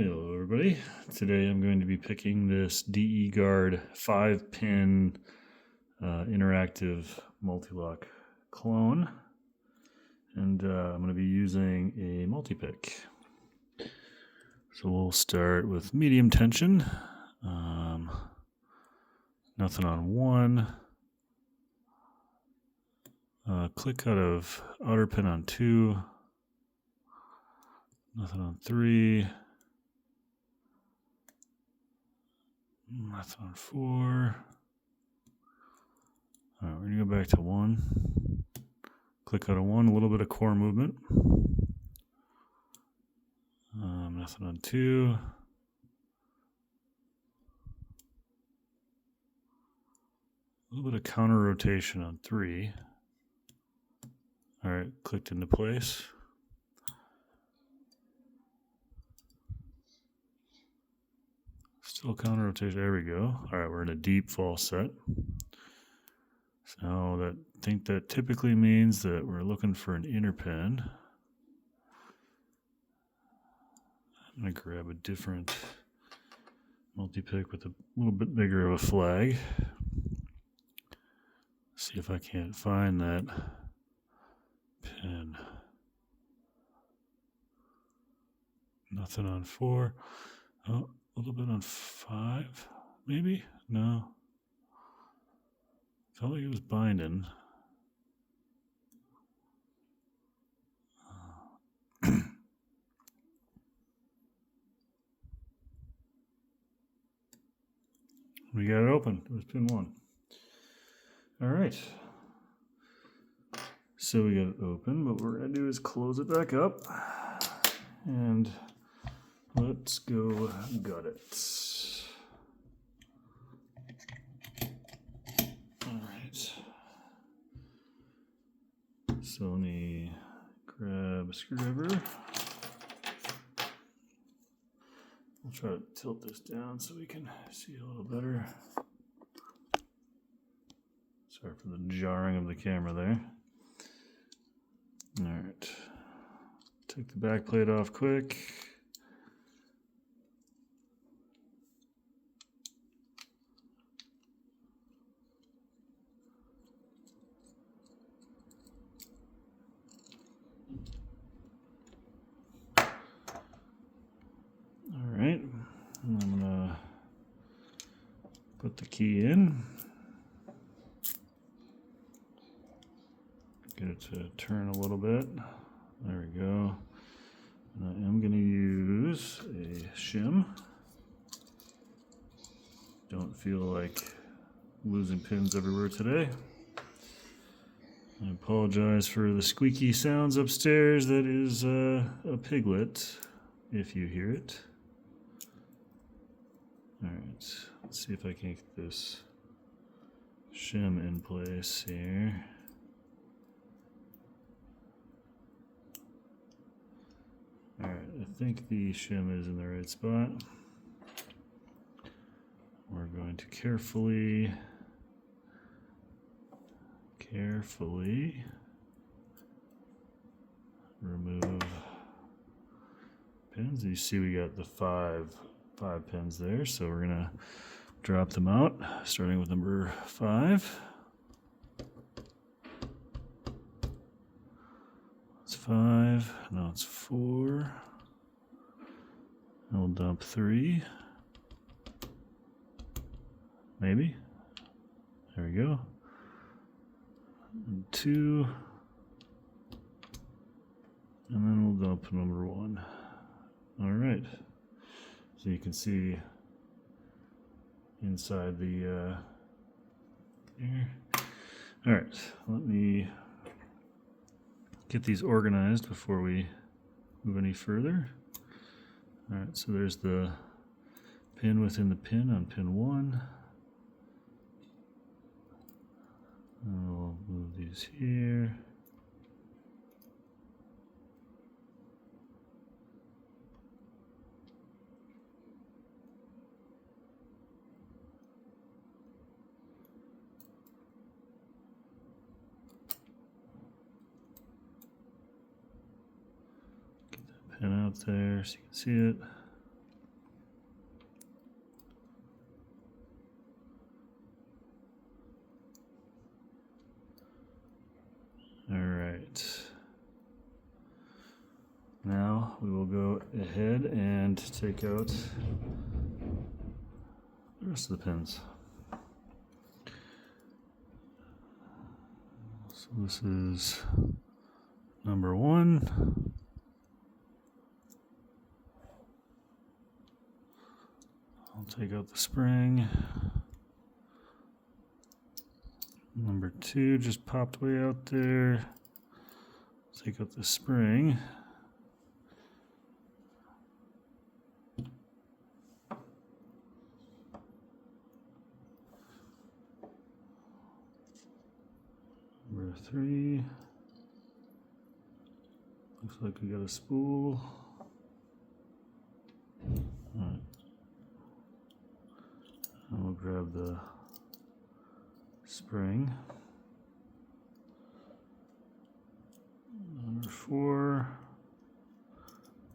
Hello everybody. Today I'm going to be picking this DeGuard 5-pin interactive multi-lock clone, and I'm going to be using a multi-pick. So we'll start with medium tension, nothing on 1, click out of outer pin on 2, nothing on 3, nothing on 4. All right, we're going to go back to 1. Click out of 1, a little bit of core movement. Nothing on 2. A little bit of counter rotation on 3. All right, clicked into place. Still counter rotation. There we go. All right, we're in a deep false set. So I think that typically means that we're looking for an inner pin. I'm going to grab a different multi-pick with a little bit bigger of a flag. See if I can't find that pin. Nothing on 4. Oh, a little bit on 5, maybe? No. Felt like it was binding. We got it open. It was pin 1. All right. So we got it open, but what we're going to do is close it back up. And let's go gut it. All right. So let me grab a screwdriver. I'll try to tilt this down so we can see a little better. Sorry for the jarring of the camera there. All right. Take the back plate off quick. All right. And I'm going to put the key in. Get it to turn a little bit. There we go. And I am going to use a shim. Don't feel like losing pins everywhere today. I apologize for the squeaky sounds upstairs. That is a piglet, if you hear it. All right, let's see if I can get this shim in place here. All right, I think the shim is in the right spot. We're going to carefully remove pins. You see we got the five pins there, so we're gonna drop them out, starting with number 5. It's 5, now it's 4. And we'll dump 3. Maybe. There we go. And 2. And then we'll dump number 1. All right. So you can see inside the here. All right, let me get these organized before we move any further. All right, so there's the pin within the pin on pin 1. And we'll move these here. Get that pin out there so you can see it. Now we will go ahead and take out the rest of the pins. So this is number 1. I'll take out the spring. Number 2 just popped way out there. Take out the spring. Number 3. Looks like we got a spool. All right. And we'll grab the spring. Number 4.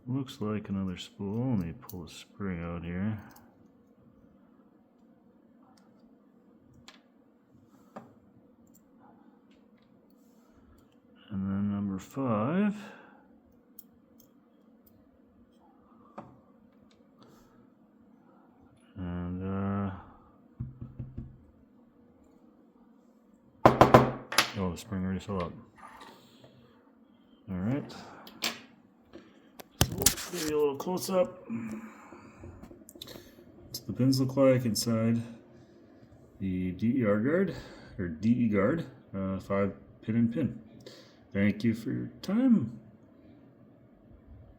Looks like another spool. Let me pull the spring out here. And then number 5. And oh, the spring already fell out. All right. So we'll give you a little close up. That's what the pins look like inside the DeGuard or DeGuard 5 pin and pin. Thank you for your time.